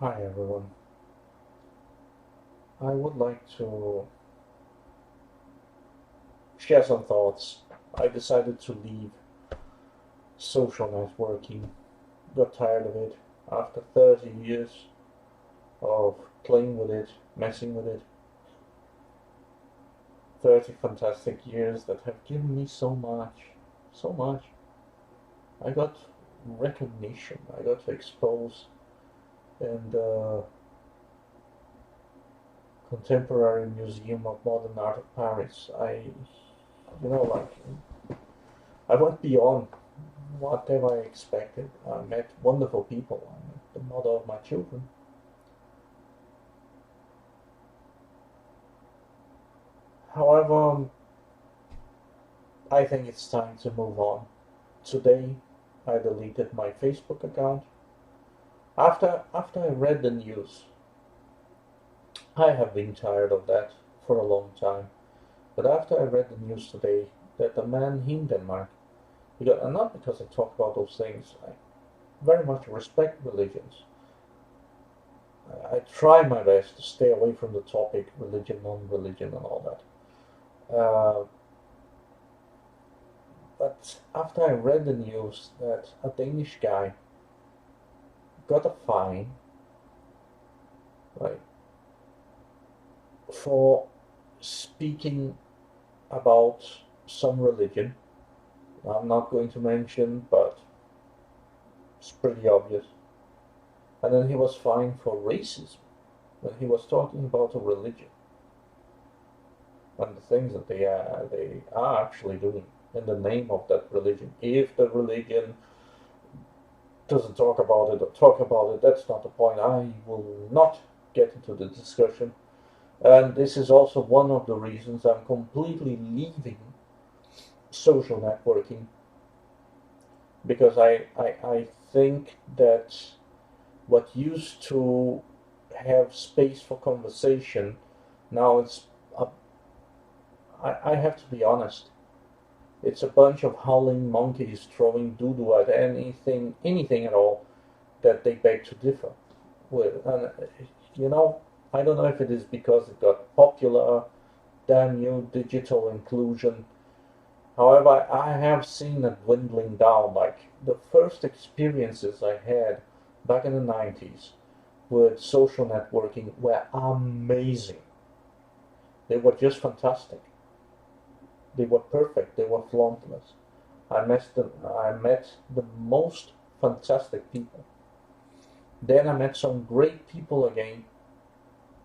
Hi everyone. I would like to share some thoughts. I decided to leave social networking. Got tired of it after 30 years of playing with it, messing with it. 30 fantastic years that have given me so much. So much. I got recognition. I got to expose in the Contemporary Museum of Modern Art of Paris. I went beyond whatever I expected. I met wonderful people. I met the mother of my children. However, I think it's time to move on. Today, I deleted my Facebook account. After I read the news, I have been tired of that for a long time. But after I read the news today that a man in Denmark, and not because I talk about those things, I very much respect religions. I try my best to stay away from the topic religion, non-religion, and all that. But after I read the news that a Danish guy got a fine, right, for speaking about some religion, I'm not going to mention, but it's pretty obvious. And then he was fined for racism when he was talking about a religion and the things that they are actually doing in the name of that religion. If the religion doesn't talk about it or talk about it, that's not the point. I will not get into the discussion. And this is also one of the reasons I'm completely leaving social networking, because I think that what used to have space for conversation, now I have to be honest, it's a bunch of howling monkeys throwing doo-doo at anything at all that they beg to differ with. And, you know, I don't know if it is because it got popular, damn you, digital inclusion. However, I have seen it dwindling down. Like the first experiences I had back in the 90s with social networking were amazing. They were just fantastic. They were perfect. They were flawless. I met the most fantastic people. Then I met some great people again.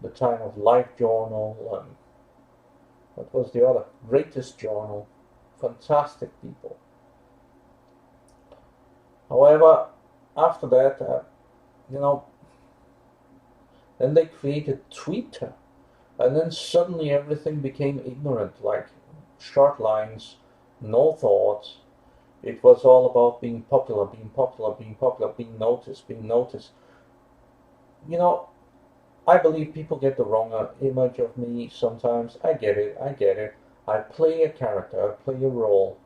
The time of Life Journal and what was the other? Greatest Journal. Fantastic people. However, after that, you know, then they created Twitter, and then suddenly everything became ignorant, like short lines, no thoughts. It was all about being popular, being popular, being popular, being noticed, being noticed. You know, I believe people get the wrong image of me sometimes. I get it, I get it. I play a character, I play a role,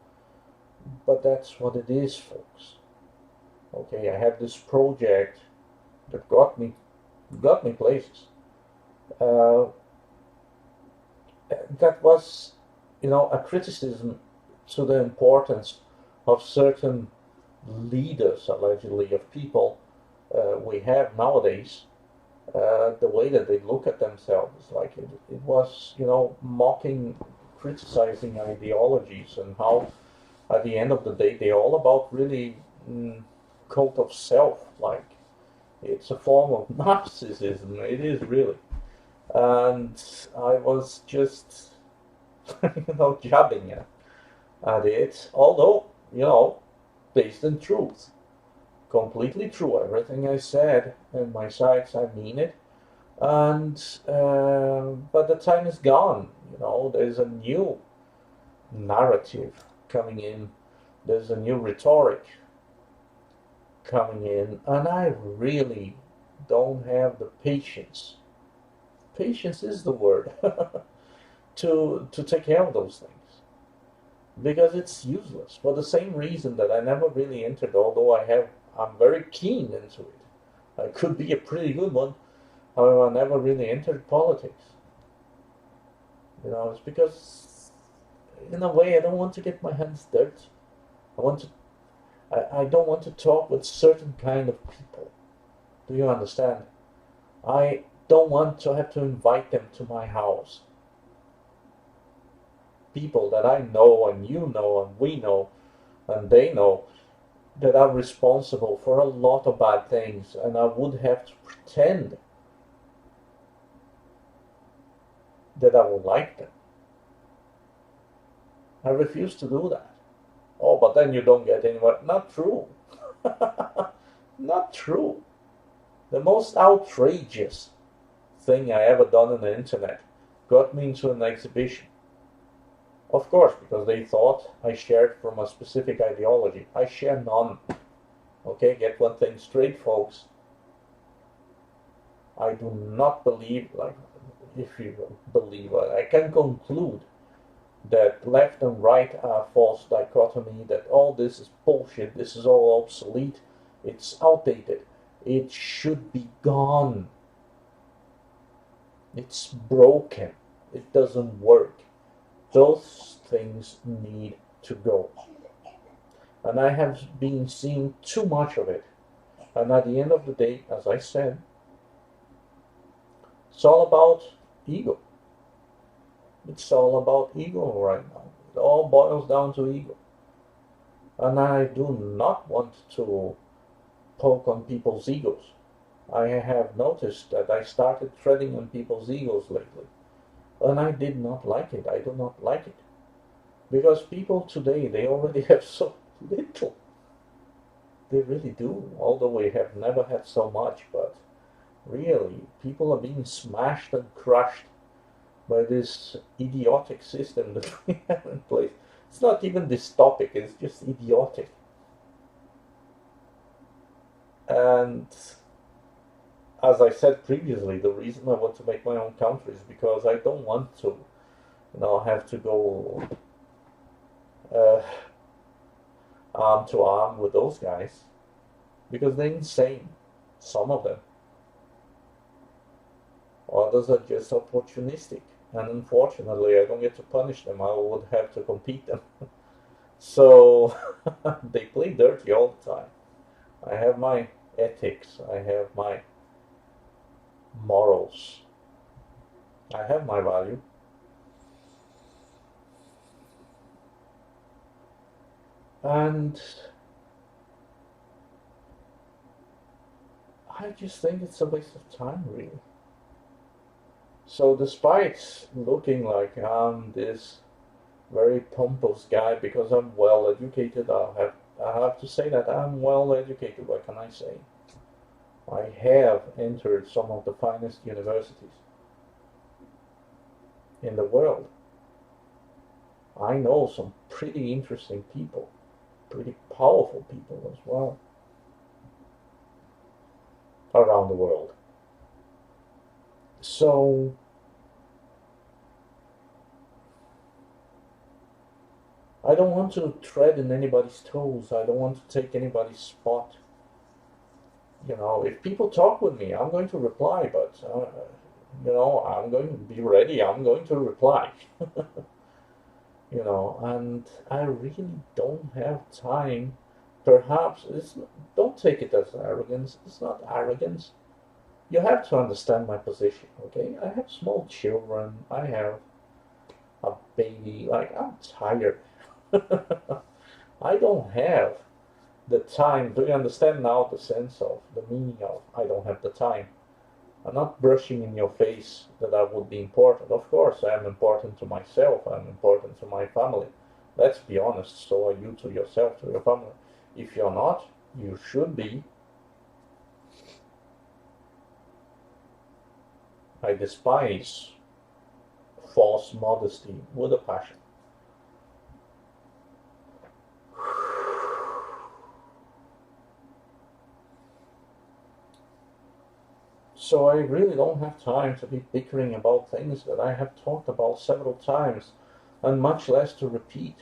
but that's what it is, folks. Okay, I have this project that got me places. Uh, that was, a criticism to the importance of certain leaders, allegedly, of people we have nowadays. The way that they look at themselves, like it was, mocking, criticizing ideologies, and how, at the end of the day, they're all about really cult of self. Like it's a form of narcissism. It is really. And I was just, jabbing at it, although, based in truth. Completely true. Everything I said in my sites, I mean it. And, but the time is gone. There's a new narrative coming in, there's a new rhetoric coming in, and I really don't have the patience. Patience is the word to take care of those things, because it's useless. For the same reason that I never really entered, although I'm very keen into it. I could be a pretty good one. However, I never really entered politics. It's because, in a way, I don't want to get my hands dirty. I want to. I don't want to talk with certain kind of people. Do you understand? I don't want to have to invite them to my house. People that I know and you know and we know and they know that are responsible for a lot of bad things, and I would have to pretend that I would like them. I refuse to do that. Oh, but then you don't get anywhere. Not true. Not true. The most outrageous thing I ever done on the internet got me into an exhibition. Of course, because they thought I shared from a specific ideology. I share none. Okay, get one thing straight, folks. I do not believe, like, if you believe, I can conclude that left and right are false dichotomy, that all this is bullshit, this is all obsolete, it's outdated, it should be gone. It's broken. It doesn't work. Those things need to go. And I have been seeing too much of it. And at the end of the day, as I said, it's all about ego. It's all about ego right now. It all boils down to ego. And I do not want to poke on people's egos. I have noticed that I started treading on people's egos lately. And I did not like it. I do not like it. Because people today, they already have so little. They really do. Although we have never had so much, but really, people are being smashed and crushed by this idiotic system that we have in place. It's not even dystopic, it's just idiotic. And as I said previously, the reason I want to make my own country is because I don't want to, have to go arm to arm with those guys, because they're insane, some of them. Others are just opportunistic, and unfortunately I don't get to punish them. I would have to compete them. So they play dirty all the time. I have my ethics, I have my morals, I have my value. And I just think it's a waste of time, really. So despite looking like I'm this very pompous guy because I'm well educated, I have to say that I'm well educated. What can I say? I have entered some of the finest universities in the world. I know some pretty interesting people, pretty powerful people as well, around the world. So I don't want to tread in anybody's toes. I don't want to take anybody's spot. If people talk with me, I'm going to reply, but I'm going to be ready. I'm going to reply. And I really don't have time. Perhaps don't take it as arrogance. It's not arrogance. You have to understand my position, okay? I have small children. I have a baby. Like, I'm tired. I don't have the time. Do you understand now the sense of the meaning of I don't have the time? I'm not brushing in your face that I would be important. Of course, I am important to myself. I'm important to my family. Let's be honest. So are you to yourself, to your family. If you're not, you should be. I despise false modesty with a passion. So I really don't have time to be bickering about things that I have talked about several times, and much less to repeat.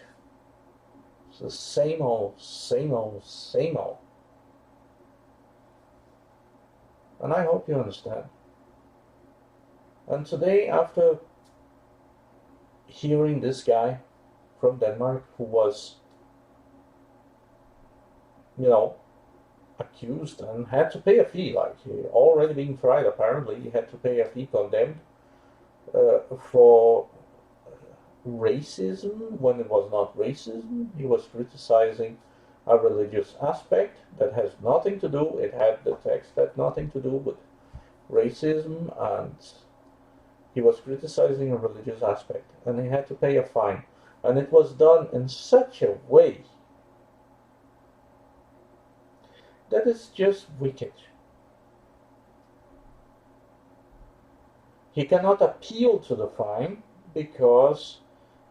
It's the same old, same old, same old. And I hope you understand. And today, after hearing this guy from Denmark who was, you know, accused and had to pay a fee, like he already being tried, apparently, he had to pay a fee, condemned for racism when it was not racism. He was criticizing a religious aspect that has nothing to do, it had the text had nothing to do with racism, and he was criticizing a religious aspect, and he had to pay a fine. And it was done in such a way that is just wicked. He cannot appeal to the fine because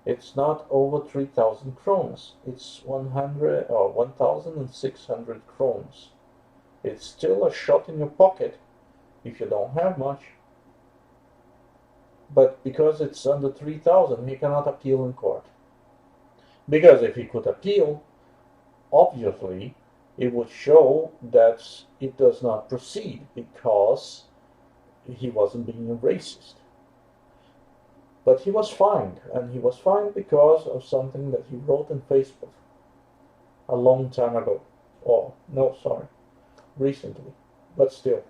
it's not over 3,000 krones. It's 100 or 1,600 krones. It's still a shot in your pocket if you don't have much. But because it's under 3,000, he cannot appeal in court. Because if he could appeal, obviously it would show that it does not proceed because he wasn't being racist. But he was fined, and he was fined because of something that he wrote on Facebook a long time ago. Oh, no, sorry, recently, but still.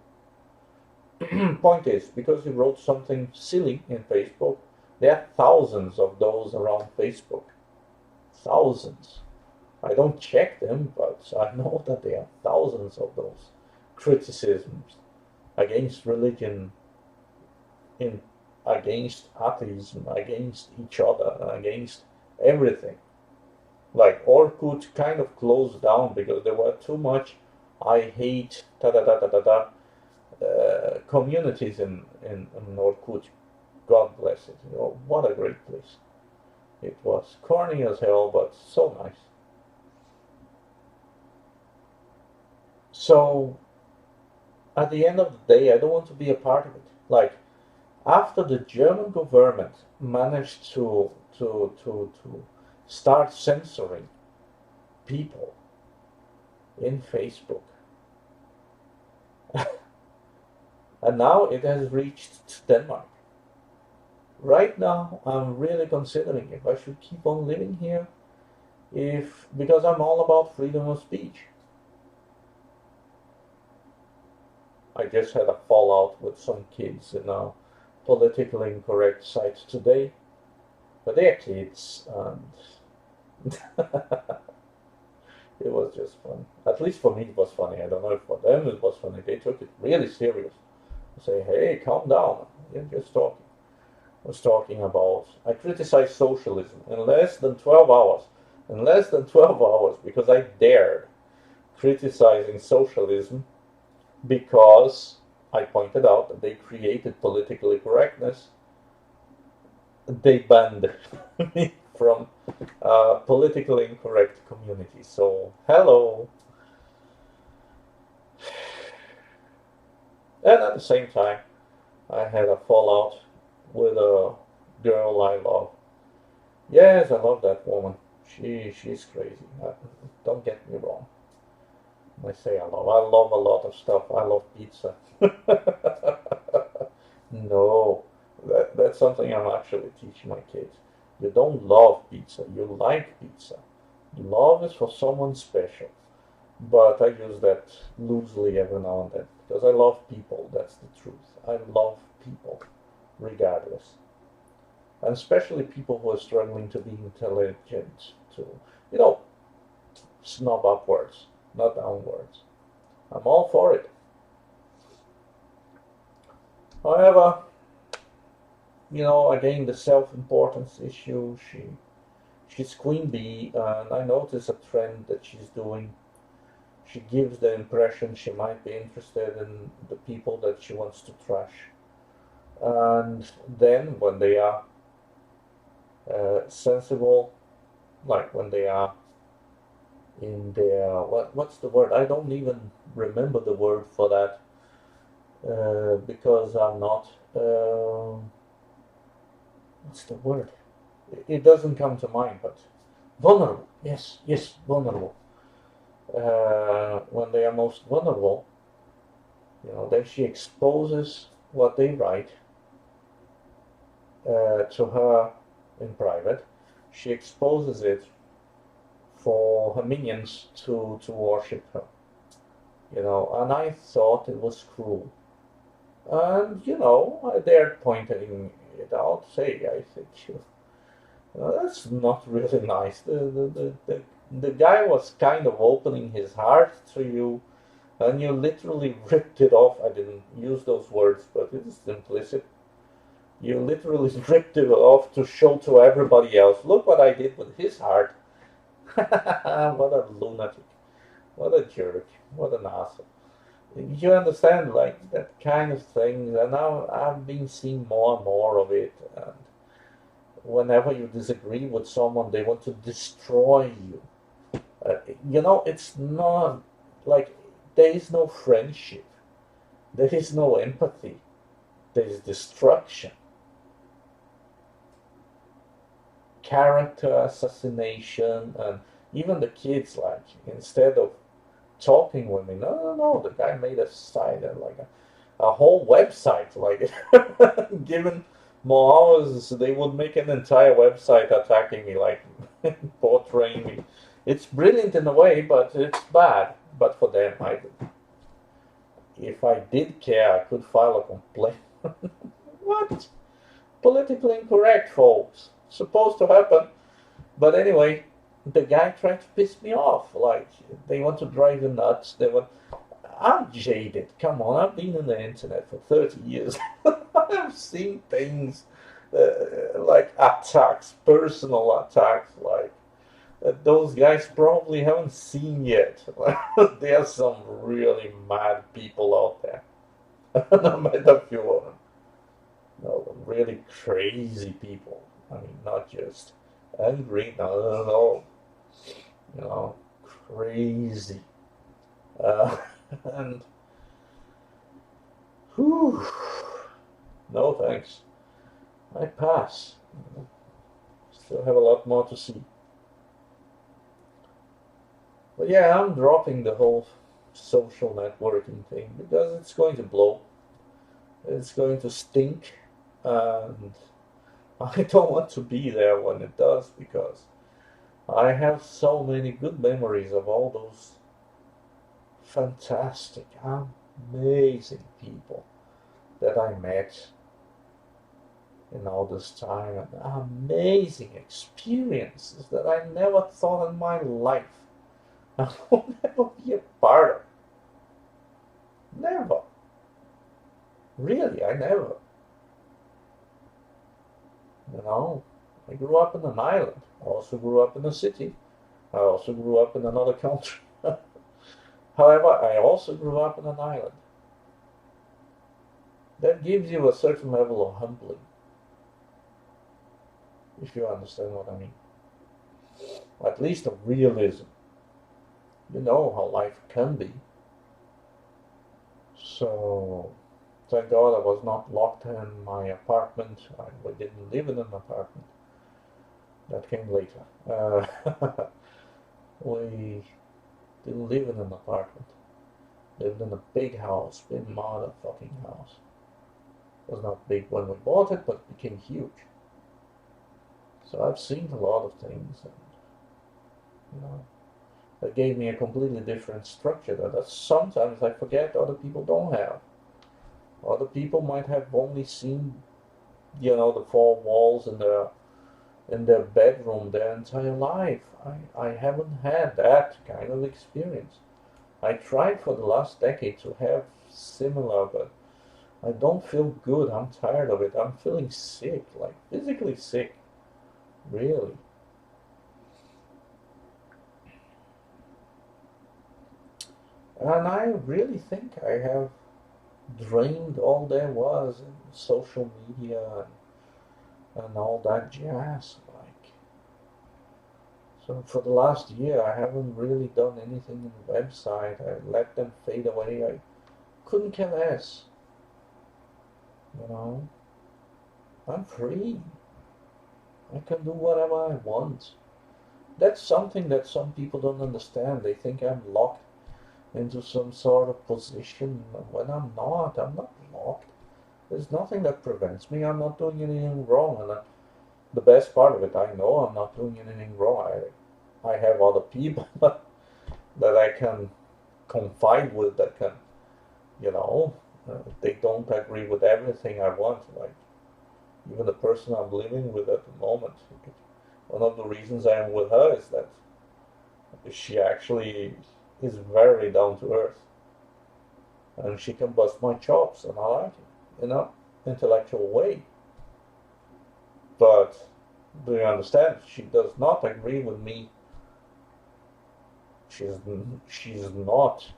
Point is, because he wrote something silly in Facebook, there are thousands of those around Facebook. Thousands. I don't check them, but I know that there are thousands of those criticisms against religion, against atheism, against each other, against everything. Like Orkut kind of closed down because there were too much I hate da da da da da da communities in Orkut. God bless it. You know, what a great place. It was corny as hell, but so nice. So at the end of the day, I don't want to be a part of it. Like after the German government managed to start censoring people in Facebook, and now it has reached Denmark. Right now, I'm really considering if I should keep on living here, if because I'm all about freedom of speech. I just had a fallout with some kids in a politically incorrect site today, but they're kids, and it was just fun. At least for me, it was funny. I don't know if for them it was funny. They took it really serious. Say, hey, calm down. You're just talking. I was talking about, I criticized socialism in less than 12 hours. In less than 12 hours, because I dared criticizing socialism because I pointed out that they created politically correctness. They banned me from politically incorrect community. So, hello. And at the same time, I had a fallout with a girl I love. Yes, I love that woman. She's crazy. Don't get me wrong. I say I love a lot of stuff. I love pizza. No, that's something I'm actually teaching my kids. You don't love pizza, you like pizza. Love is for someone special. But I use that loosely every now and then because I love people, that's the truth. I love people, regardless. And especially people who are struggling to be intelligent, to, you know, snob upwards, not downwards. I'm all for it. However, you know, again, the self-importance issue, she's queen bee, and I notice a trend that she's doing. She gives the impression she might be interested in the people that she wants to trash. And then when they are sensible, like when they are in their, what's the word? I don't even remember the word for that because I'm not, what's the word? It doesn't come to mind, but vulnerable. Yes, vulnerable. When they are most vulnerable, Then she exposes what they write to her in private. She exposes it for her minions to worship her. And I thought it was cruel. And, I dared pointing it out, say, I think, that's not really nice. The guy was kind of opening his heart to you, and you literally ripped it off. I didn't use those words, but it is implicit. You literally ripped it off to show to everybody else, look what I did with his heart. What a lunatic. What a jerk. What an asshole. You understand, like, that kind of thing, and now I've been seeing more and more of it. And whenever you disagree with someone, they want to destroy you. It's not like there is no friendship, there is no empathy, there is destruction, character assassination, and even the kids, like, instead of talking with me, no, the guy made a site, like a whole website, like, given more hours, they would make an entire website attacking me, like, portraying me. It's brilliant in a way, but it's bad. But for them, if I did care, I could file a complaint. What? Politically incorrect, folks. Supposed to happen. But anyway, the guy tried to piss me off. Like, they want to drive you nuts. I'm jaded. Come on, I've been on the internet for 30 years. I've seen things like attacks, personal attacks, like those guys probably haven't seen yet. There are some really mad people out there. No matter if you are, really crazy people. I mean, not just angry, no, crazy. And, whew, no thanks. I pass. Still have a lot more to see. But yeah, I'm dropping the whole social networking thing because it's going to blow. It's going to stink. And I don't want to be there when it does because I have so many good memories of all those fantastic, amazing people that I met in all this time, and amazing experiences that I never thought in my life I will never be a part of. Never. Really, I never. I grew up in an island. I also grew up in a city. I also grew up in another country. However, I also grew up in an island. That gives you a certain level of humbling, if you understand what I mean. Or at least of realism. You know how life can be. So, thank God I was not locked in my apartment. We didn't live in an apartment. That came later. We didn't live in an apartment. Lived in a big house, big motherfucking house. It was not big when we bought it, but it became huge. So I've seen a lot of things, and that gave me a completely different structure that sometimes I forget other people don't have. Other people might have only seen, the four walls in their bedroom their entire life. I haven't had that kind of experience. I tried for the last decade to have similar, but I don't feel good. I'm tired of it. I'm feeling sick, like physically sick. Really. And I really think I have drained all there was in social media and all that jazz. Like, so for the last year, I haven't really done anything in the website. I let them fade away. I couldn't care less. I'm free. I can do whatever I want. That's something that some people don't understand. They think I'm locked into some sort of position when I'm not. I'm not blocked. There's nothing that prevents me. I'm not doing anything wrong. And the best part of it, I know I'm not doing anything wrong. I have other people that I can confide with, that can, you know, they don't agree with everything I want. Like even the person I'm living with at the moment. One of the reasons I'm with her is that she actually is very down to earth, and she can bust my chops, and I like it, in an intellectual way. But do you understand? She does not agree with me. She's she's not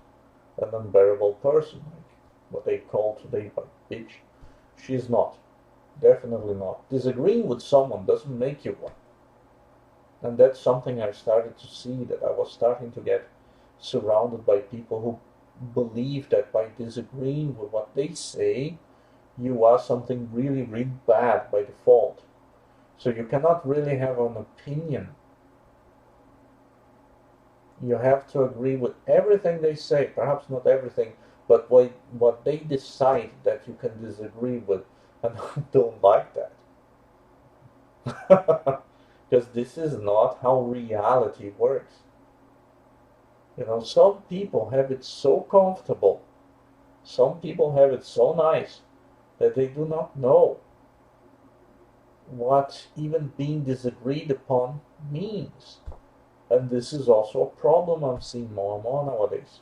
an unbearable person, like what they call today by bitch. She's not. Definitely not. Disagreeing with someone doesn't make you one. And that's something I started to see, that I was starting to get surrounded by people who believe that by disagreeing with what they say, you are something really, really bad by default. So you cannot really have an opinion. You have to agree with everything they say, perhaps not everything, but what they decide that you can disagree with. And I don't like that. Because this is not how reality works. You know, some people have it so comfortable, some people have it so nice, that they do not know what even being disagreed upon means. And this is also a problem I'm seeing more and more nowadays.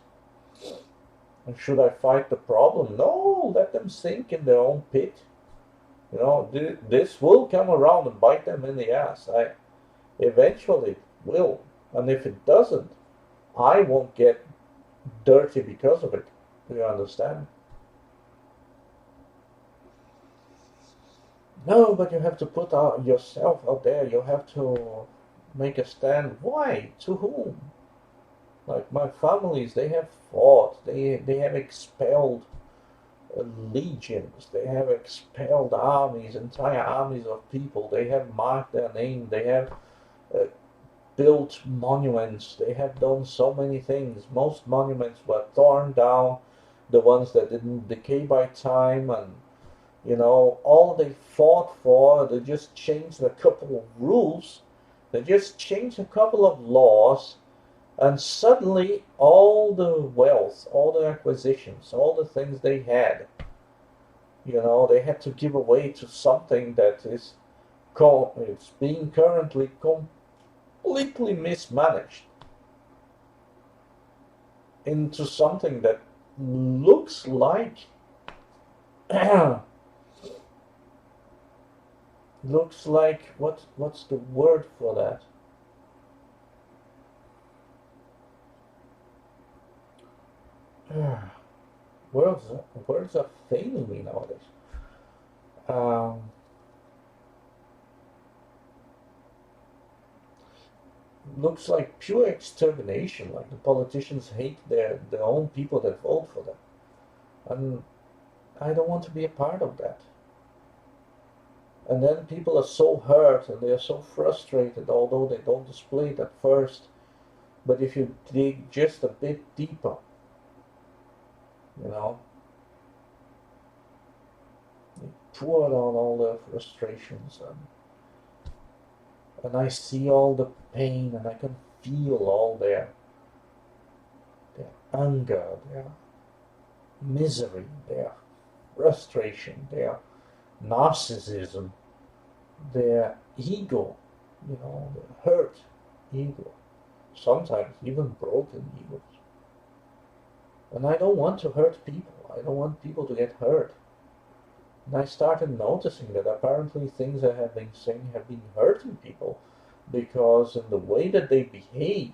And should I fight the problem? No, let them sink in their own pit. You know, this will come around and bite them in the ass. Eventually it will. And if it doesn't, I won't get dirty because of it. Do you understand? No, but you have to put yourself out there. You have to make a stand. Why? To whom? Like my families, they have fought. They have expelled legions. They have expelled armies, entire armies of people. They have marked their name. They have uh, built monuments. They have done so many things. Most monuments were torn down. The ones that didn't decay by time, and you know, all they fought for, they just changed a couple of rules. They just changed a couple of laws, and suddenly all the wealth, all the acquisitions, all the things they had, you know, they had to give away to something that is it's being currently completely mismanaged into something that looks like looks like what's the word for that? words words are failing me nowadays. Um, Looks like pure extermination. Like the politicians hate their own people that vote for them, and I don't want to be a part of that. And then people are so hurt and they are so frustrated, although they don't display it at first. But if you dig just a bit deeper, you know, they pour out all their frustrations, and I see all the pain, and I can feel all their anger, their misery, their frustration, their narcissism, their ego, you know, the hurt ego, sometimes even broken egos. And I don't want to hurt people. I don't want people to get hurt. And I started noticing that apparently things I have been saying have been hurting people, because in the way that they behave,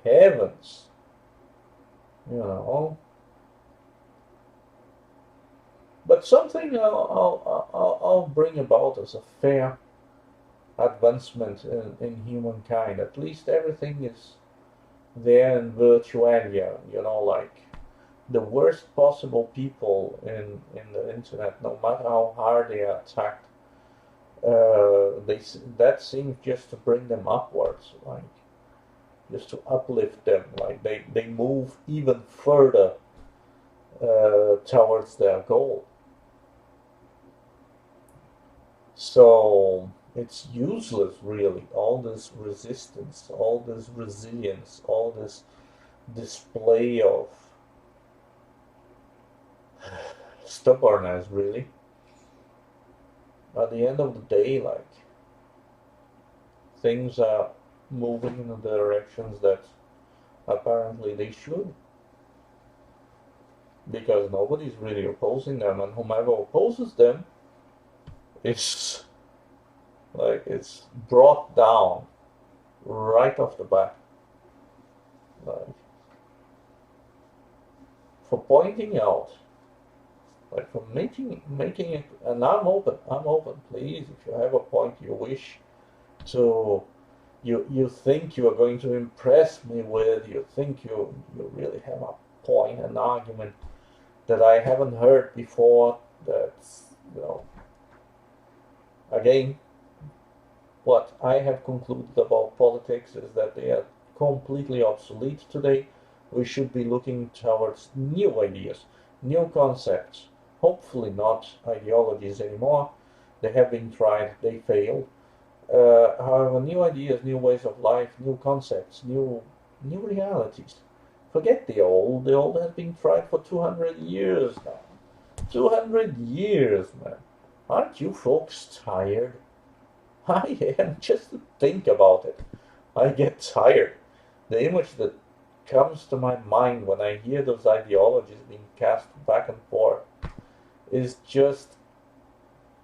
heavens, you know. But something I'll bring about as a fair advancement in humankind. At least everything is there in virtualia, you know, like the worst possible people in the internet, no matter how hard they are attacked, that seems just to bring them upwards. Like, just to uplift them, like they move even further towards their goal. So it's useless, really, all this resistance, all this resilience, all this display of stubbornness, really. At the end of the day, like, things are moving in the directions that apparently they should, because nobody's really opposing them, and whomever opposes them is, like, it's brought down right off the bat. Like, for pointing out, like, for making it, and I'm open, please, if you have a point you wish to, you think you are going to impress me with, you think you really have a point, an argument that I haven't heard before, that's, again, what I have concluded about politics is that they are completely obsolete today. We should be looking towards new ideas, new concepts, hopefully not ideologies anymore. They have been tried, they failed. However, new ideas, new ways of life, new concepts, new realities. Forget the old. The old has been tried for 200 years now. 200 years, man. Aren't you folks tired? I am, just to think about it. I get tired. The image that comes to my mind when I hear those ideologies being cast back and forth is just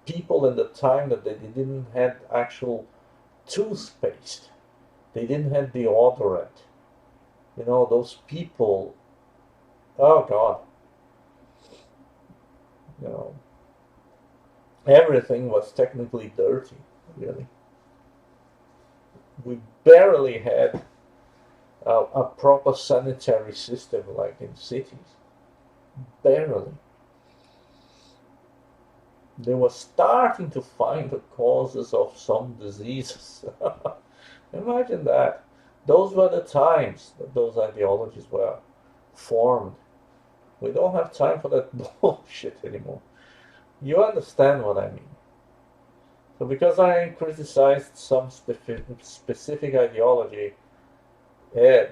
people in the time that they didn't have actual toothpaste. They didn't have deodorant. Those people, oh God, everything was technically dirty, really. We barely had a proper sanitary system like in cities. Barely. They were starting to find the causes of some diseases. Imagine that. Those were the times that those ideologies were formed. We don't have time for that bullshit anymore. You understand what I mean. So because I criticized some specific ideology,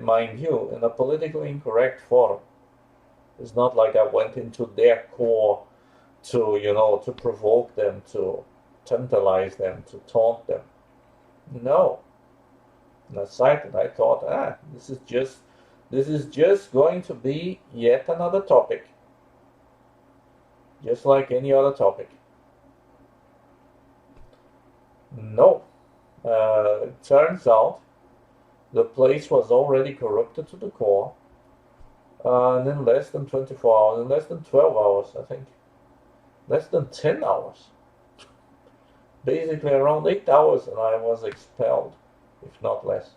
mind you, in a politically incorrect forum, it's not like I went into their core to provoke them, to tantalize them, to taunt them. No. And aside that, I thought, this is just going to be yet another topic, just like any other topic. No. It turns out the place was already corrupted to the core, and in less than 24 hours, in less than 12 hours, I think, less than 10 hours, basically around 8 hours, and I was expelled, if not less.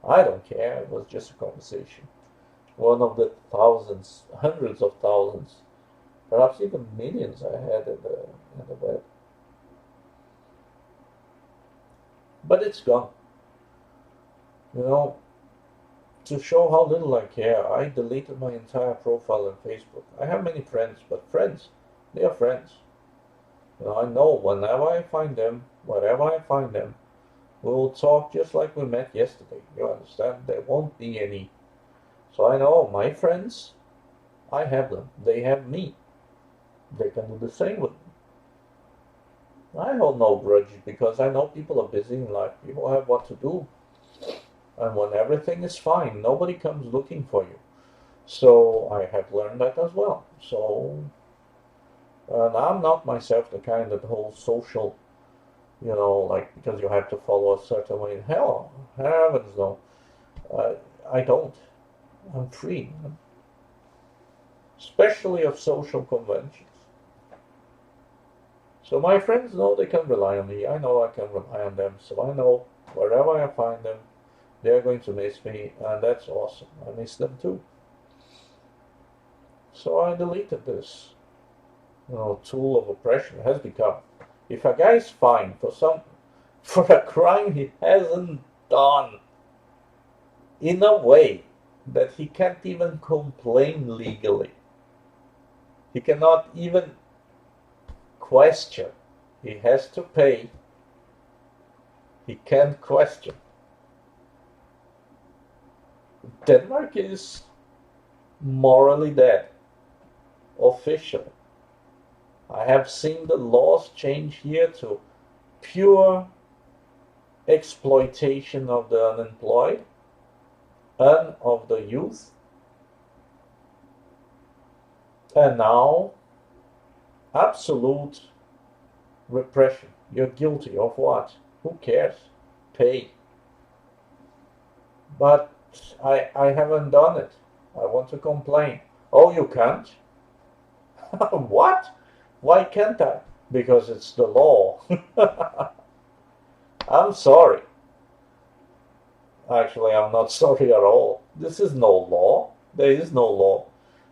I don't care, it was just a conversation. One of the thousands, hundreds of thousands, perhaps even millions I had in the web. But it's gone. To show how little I care, I deleted my entire profile on Facebook. I have many friends, but friends, they are friends. I know whenever I find them, wherever I find them, we'll talk just like we met yesterday. You understand? There won't be any. So I know my friends, I have them. They have me. They can do the same with me. I hold no grudge because I know people are busy in life. People have what to do. And when everything is fine, nobody comes looking for you. So I have learned that as well. So, and I'm not myself the kind that holds social, because you have to follow a certain way. Hell, heavens no. I don't. I'm free. Especially of social conventions. So my friends know they can rely on me. I know I can rely on them. So I know wherever I find them, they're going to miss me, and that's awesome. I miss them too. So I deleted this, tool of oppression. It has become. If a guy's fined for a crime he hasn't done, in a way that he can't even complain legally. He cannot even question. He has to pay. He can't question. Denmark is morally dead, officially. I have seen the laws change here to pure exploitation of the unemployed and of the youth. And now, absolute repression. You're guilty of what? Who cares? Pay. But I haven't done it. I want to complain. Oh, you can't? What? Why can't I? Because it's the law. I'm sorry. Actually, I'm not sorry at all. This is no law. There is no law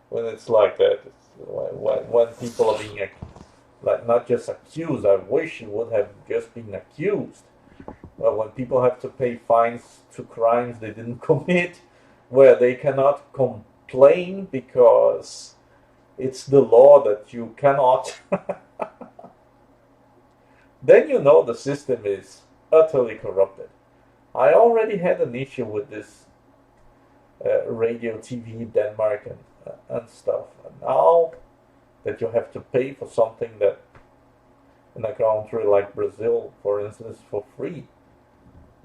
when it's like that. It's when people are being like not just accused. I wish it would have just been accused. But when people have to pay fines to crimes they didn't commit, where they cannot complain because it's the law that you cannot, then you know the system is utterly corrupted. I already had an issue with this radio, TV, Denmark, and stuff. And now that you have to pay for something that in a country like Brazil, for instance, for free,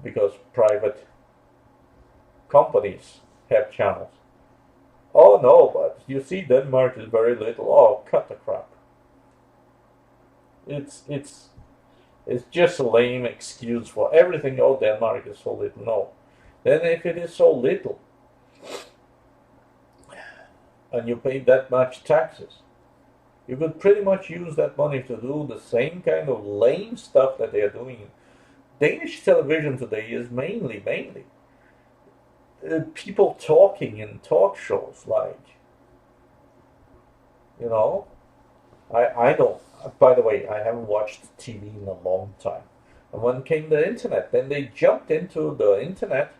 because private companies have channels. Oh no, but you see, Denmark is very little. Oh, cut the crap. It's just a lame excuse for everything. Oh, Denmark is so little. No. Then if it is so little, and you pay that much taxes, you could pretty much use that money to do the same kind of lame stuff that they are doing. Danish television today is mainly people talking in talk shows, like, you know, I don't, by the way, I haven't watched TV in a long time. And when came the internet, then they jumped into the internet.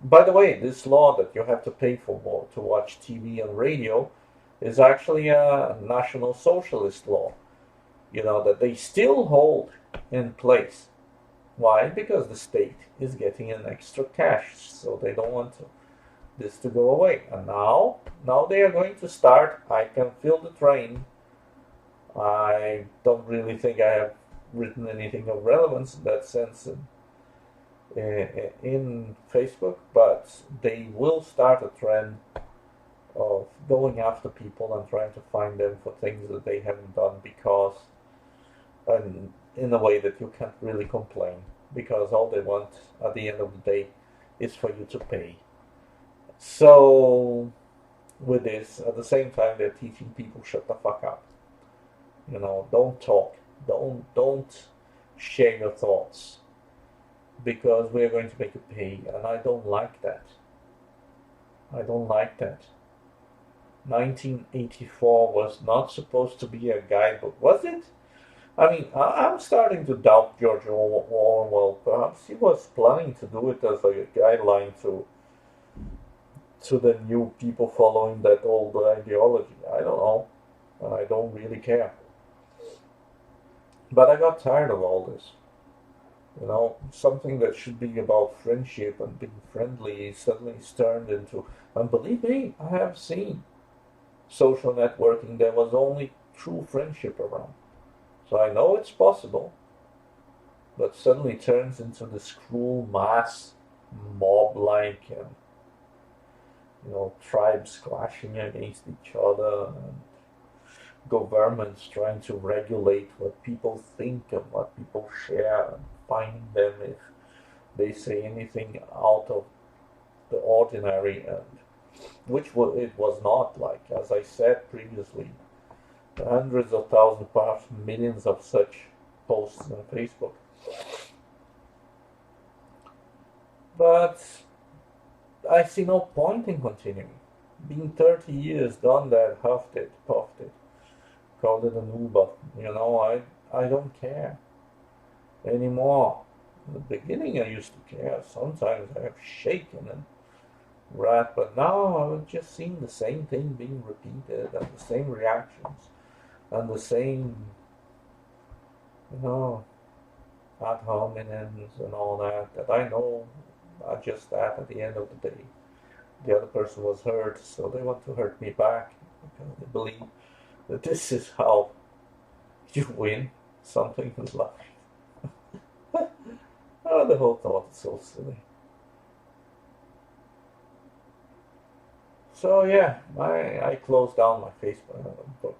By the way, this law that you have to pay for more to watch TV and radio is actually a National Socialist law, you know, that they still hold in place. Why? Because the state is getting an extra cash, so they don't want this to go away. And now they are going to start. I can feel the train. I don't really think I have written anything of relevance in that sense in Facebook, but they will start a trend of going after people and trying to find them for things that they haven't done, because, and in a way that you can't really complain, because all they want at the end of the day is for you to pay. So with this, at the same time, they're teaching people shut the fuck up. You know, don't talk, don't share your thoughts, because we're going to make you pay, and I don't like that. I don't like that. 1984 was not supposed to be a guidebook, was it? I mean, I'm starting to doubt George Orwell. Perhaps he was planning to do it as a guideline to the new people following that old ideology. I don't know. I don't really care. But I got tired of all this. You know, something that should be about friendship and being friendly suddenly is turned into, and believe me, I have seen social networking, there was only true friendship around. So I know it's possible, but suddenly turns into this cruel mass mob-like, you know, tribes clashing against each other, and governments trying to regulate what people think and what people share, and fining them if they say anything out of the ordinary, and which it was not. Like, as I said previously, hundreds of thousands, perhaps millions of such posts on Facebook. But I see no point in continuing. Being 30 years, done that, huffed it, puffed it, called it an Uber. You know, I don't care anymore. In the beginning I used to care. Sometimes I have shaken and Right, but now I was just seeing the same thing being repeated and the same reactions and the same, you know, ad hominems and all that, that I know are just that at the end of the day. The other person was hurt, so they want to hurt me back because they believe that this is how you win something in life. Oh, the whole thought is so silly. So yeah, I closed down my Facebook.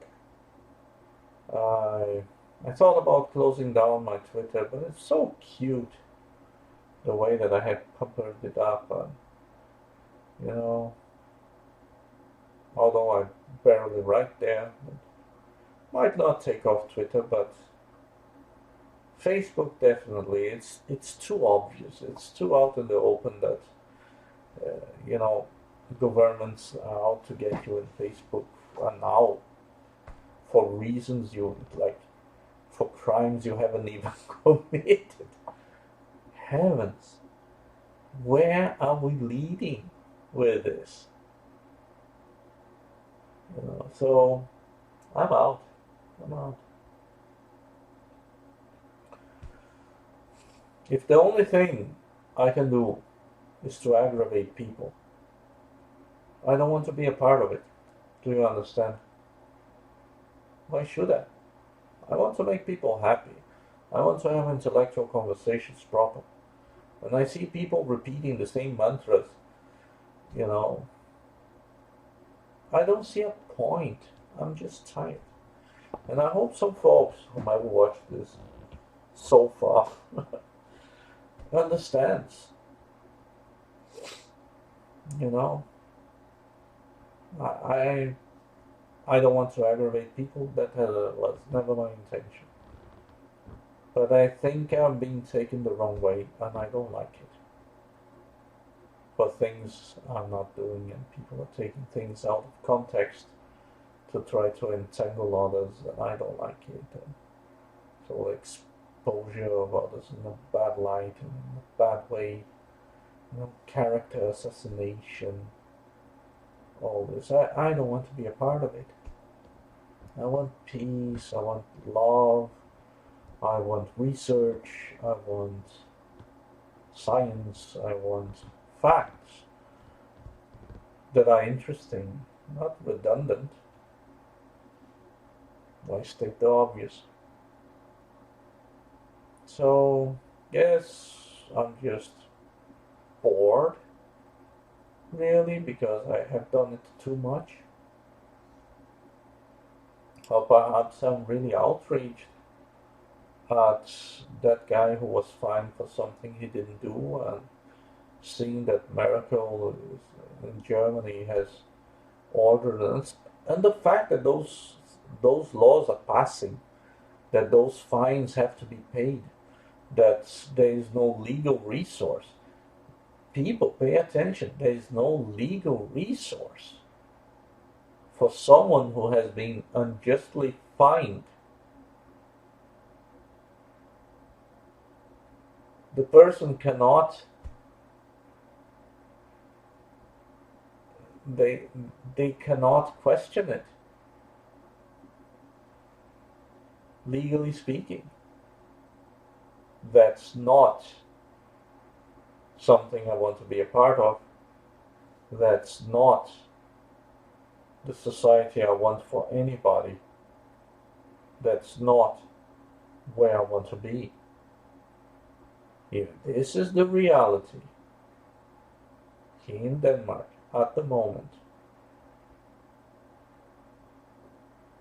I I thought about closing down my Twitter, but it's so cute the way that I had peppered it up, and you know, although I barely write there, might not take off Twitter, but Facebook definitely. It's too obvious. It's too out in the open that you know governments are out to get you in Facebook, and now for reasons you like, for crimes you haven't even committed. Heavens, where are we leading with this? So I'm out. I'm out. If the only thing I can do is to aggravate people, I don't want to be a part of it. Do you understand? Why should I? I want to make people happy. I want to have intellectual conversations proper. When I see people repeating the same mantras, you know, I don't see a point. I'm just tired. And I hope some folks who might watch this so far understands. You know, I, I I don't want to aggravate people. That was never my intention. But I think I'm being taken the wrong way, and I don't like it. For things I'm not doing, and people are taking things out of context to try to entangle others, and I don't like it. And so exposure of others in a bad light and in a bad way, character assassination, all this. I don't want to be a part of it. I want peace, I want love, I want research, I want science, I want facts that are interesting, not redundant. Why state the obvious? So, yes, I'm just bored, really, because I have done it too much. Or perhaps I'm really outraged at that guy who was fined for something he didn't do, and seeing that Merkel in Germany has ordered, and the fact that those laws are passing, that those fines have to be paid, that there is no legal resource. People, pay attention. There is no legal resource for someone who has been unjustly fined. The person cannot, they they cannot question it, legally speaking. That's not something I want to be a part of. That's not the society I want for anybody. That's not where I want to be. If this is the reality here in Denmark at the moment,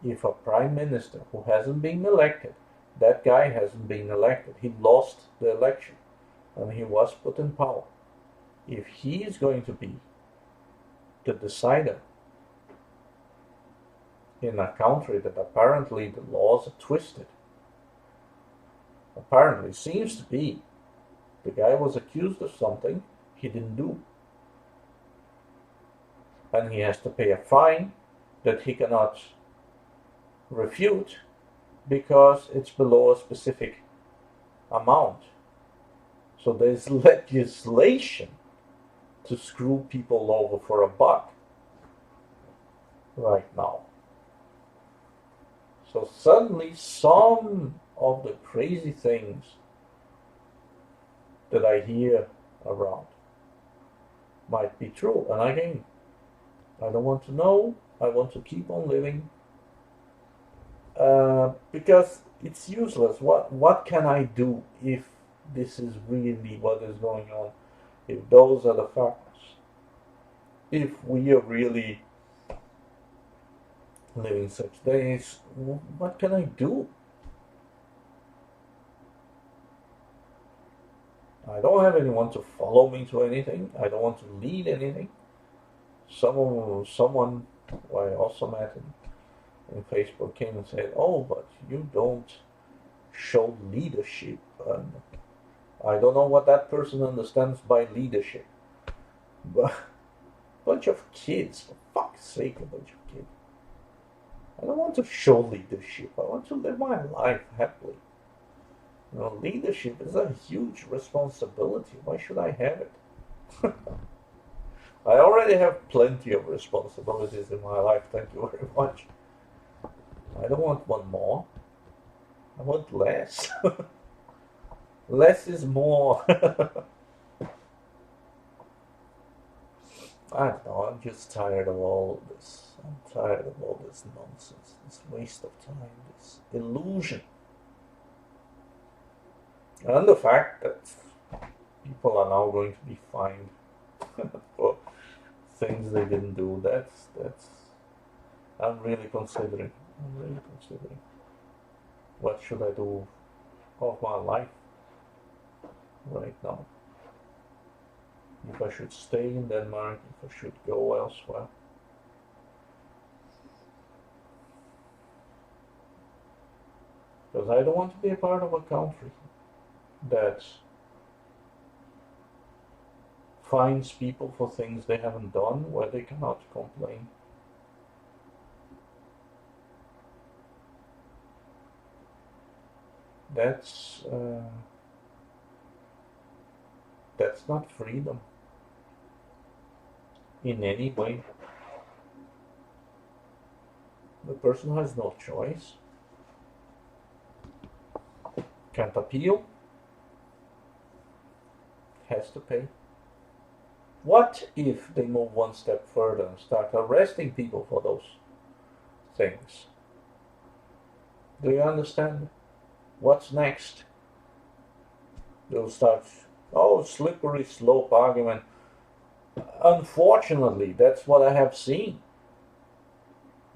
if a prime minister who hasn't been elected, that guy hasn't been elected, he lost the election and he was put in power. If he is going to be the decider in a country that apparently the laws are twisted, apparently seems to be, the guy was accused of something he didn't do, and he has to pay a fine that he cannot refute because it's below a specific amount. So there's legislation to screw people over for a buck right now. So suddenly some of the crazy things that I hear around might be true. And again, I don't want to know. I want to keep on living because it's useless. What can I do if this is really what is going on? If those are the facts, if we are really living such days, what can I do? I don't have anyone to follow me to anything. I don't want to lead anything. Someone who I also met in Facebook came and said, "Oh, but you don't show leadership." And I don't know what that person understands by leadership. But a bunch of kids, for fuck's sake, a bunch of kids. I don't want to show leadership. I want to live my life happily. You know, leadership is a huge responsibility. Why should I have it? I already have plenty of responsibilities in my life, thank you very much. I don't want one more. I want less. Less is more. I don't know, I'm just tired of all of this. I'm tired of all this nonsense, this waste of time, this illusion. And the fact that people are now going to be fined for things they didn't do, that's I'm really considering. What should I do of my life right now? If I should stay in Denmark, if I should go elsewhere. Because I don't want to be a part of a country that fines people for things they haven't done where they cannot complain. That's not freedom in any way. The person has no choice, can't appeal, has to pay. What if they move one step further and start arresting people for those things? Do you understand? What's next? They'll start, oh, slippery slope argument. Unfortunately, that's what I have seen.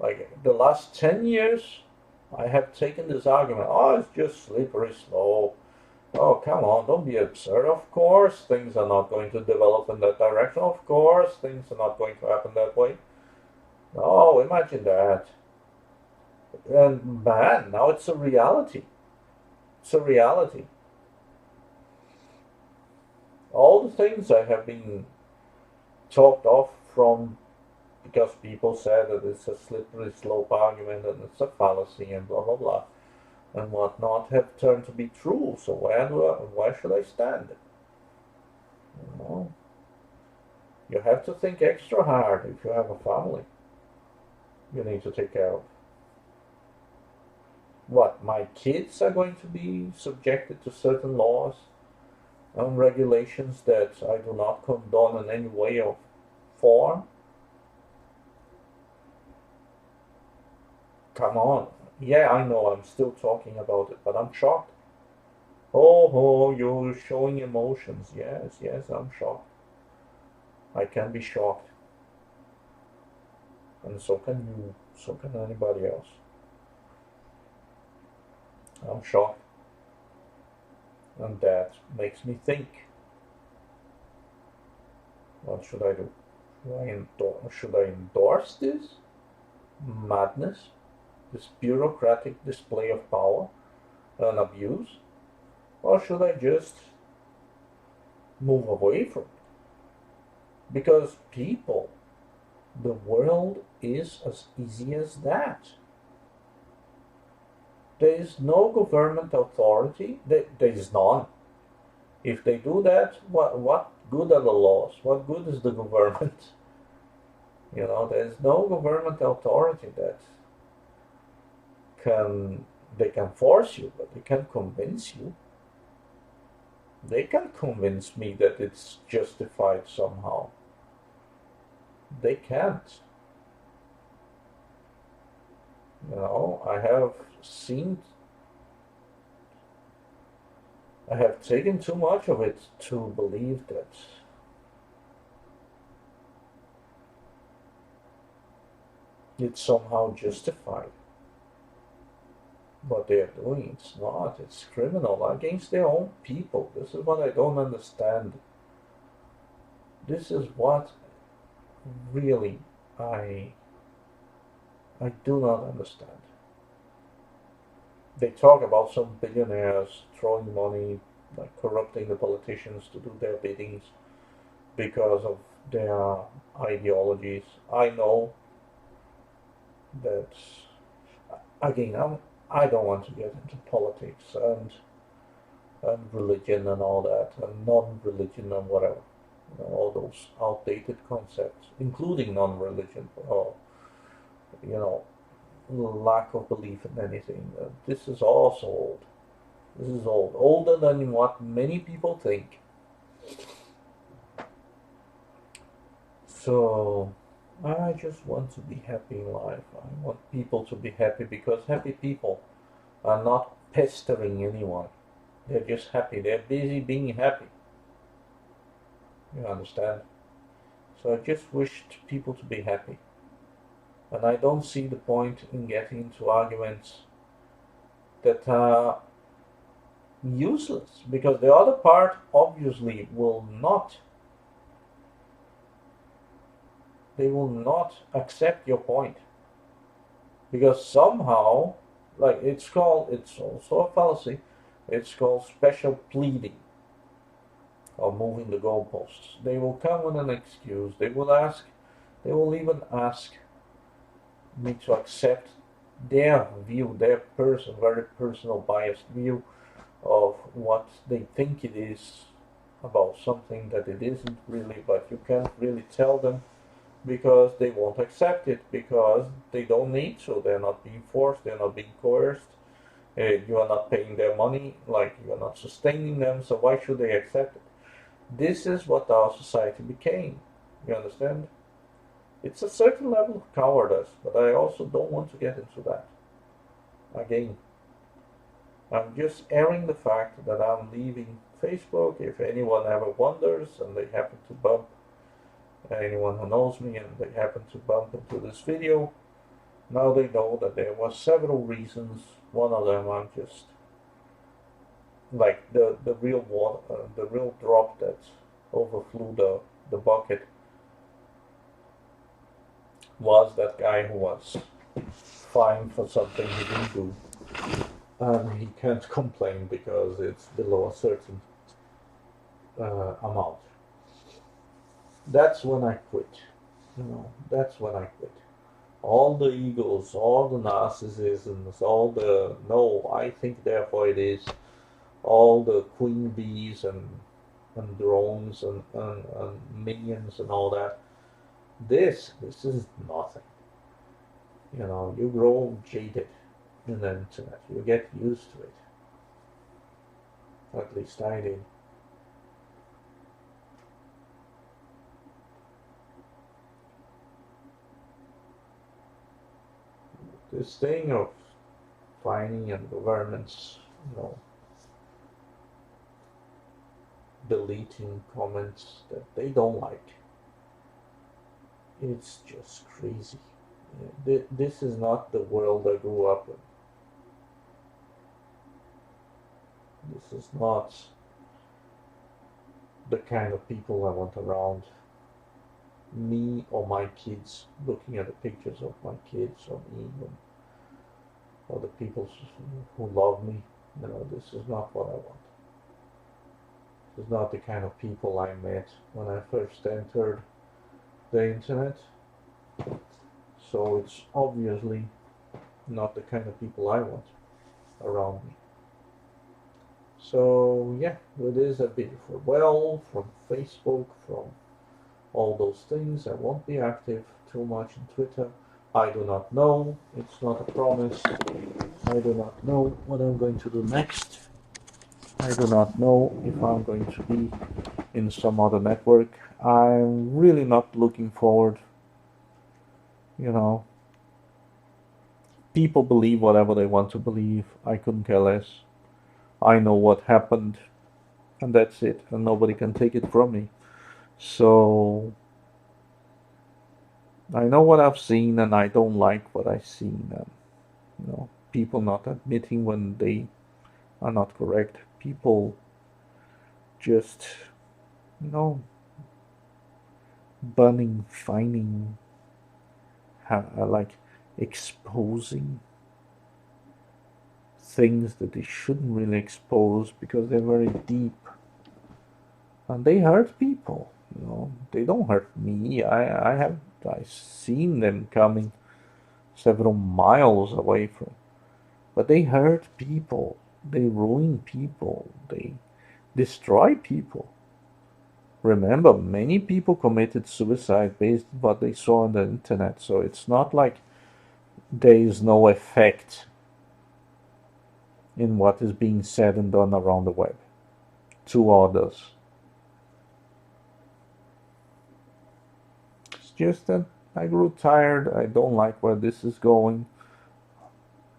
Like the last 10 years, I have taken this argument, oh, it's just slippery slope. Oh, come on, don't be absurd. Of course, things are not going to develop in that direction. Of course, things are not going to happen that way. Oh, imagine that. And man, now it's a reality. It's a reality. All the things I have been talked off from because people said that it's a slippery slope argument and it's a fallacy and blah blah blah and whatnot have turned to be true. So why should I stand? You know, you have to think extra hard if you have a family you need to take care of. What, my kids are going to be subjected to certain laws and regulations that I do not condone in any way or form? Come on. Yeah, I know I'm still talking about it, but I'm shocked. Oh, you're showing emotions. Yes, I'm shocked. I can be shocked. And so can you. So can anybody else. I'm shocked. And that makes me think. What should I do? Should I endorse this madness? This bureaucratic display of power and abuse? Or should I just move away from it? Because people, the world is as easy as that. There is no government authority. There is none. If they do that, good are the laws? What good is the government? There's no government authority that can they can force you, but they can convince you. They can convince me that it's justified somehow. They can't. I have seen, I have taken too much of it to believe that it's somehow justified. What they're doing, it's not. It's criminal against their own people. This is what I don't understand. This is what really I I do not understand. They talk about some billionaires throwing money, like corrupting the politicians to do their biddings because of their ideologies. I know that, again, I don't want to get into politics and religion and all that, and non-religion and whatever. All those outdated concepts, including non-religion, or, you know, lack of belief in anything. This is also old. This is old. Older than what many people think. So, I just want to be happy in life. I want people to be happy because happy people are not pestering anyone. They're just happy. They're busy being happy. You understand? So I just wished people to be happy. And I don't see the point in getting into arguments that are useless, because the other part obviously will not accept your point, because somehow, like, it's also a fallacy. It's called special pleading, or moving the goalposts. They will come with an excuse. They will even ask me to accept their view, their very personal biased view of what they think it is about something that it isn't really, but you can't really tell them because they won't accept it, because they don't need to. They're not being forced, they're not being coerced. You are not paying their money, like, you are not sustaining them, so why should they accept it? This is what our society became. You understand? It's a certain level of cowardice, but I also don't want to get into that. Again, I'm just airing the fact that I'm leaving Facebook. If anyone ever wonders and they happen to bump, anyone who knows me and they happen to bump into this video, now they know that there were several reasons. One of them, I'm just like the real water, the real drop that overflew the bucket was that guy who was fined for something he didn't do, and he can't complain because it's below a certain amount. That's when I quit. That's when I quit. All the egos, all the narcissisms, all the no, I think therefore it is, all the queen bees and drones and minions and all that. This is nothing. You grow jaded in the internet. You get used to it. At least I did. This thing of finding and governments, deleting comments that they don't like. It's just crazy. This is not the world I grew up in. This is not the kind of people I want around me or my kids, looking at the pictures of my kids or me or the people who love me. This is not what I want. This is not the kind of people I met when I first entered the internet. So it's obviously not the kind of people I want around me. So yeah, it is a bit well from Facebook, from all those things. I won't be active too much on Twitter. I do not know. It's not a promise. I do not know what I'm going to do next. I do not know if I'm going to be in some other network. I'm really not looking forward. You know, people believe whatever they want to believe. I couldn't care less. I know what happened, and that's it, and nobody can take it from me. So I know what I've seen, and I don't like what I've seen. And, people not admitting when they are not correct. People just, you know, banning, fining, like exposing things that they shouldn't really expose because they're very deep and they hurt people. They don't hurt me. I've seen them coming several miles away from, but they hurt people. They ruin people. They destroy people. Remember, many people committed suicide based on what they saw on the internet, so it's not like there is no effect in what is being said and done around the web to others. It's just that I grew tired. I don't like where this is going.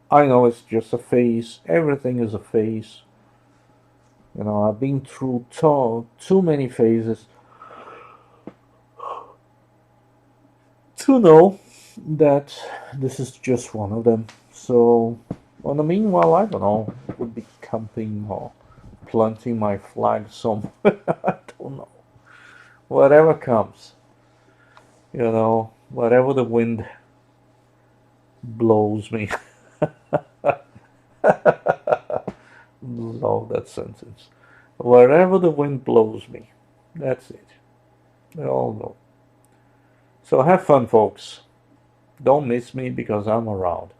I know it's just a phase. Everything is a phase. I've been through too many phases to know that this is just one of them. So, on the meanwhile, I don't know, would be camping or planting my flag somewhere. I don't know. Whatever comes, whatever the wind blows me. Love that sentence. Wherever the wind blows me, that's it. They all know. So have fun, folks. Don't miss me because I'm around.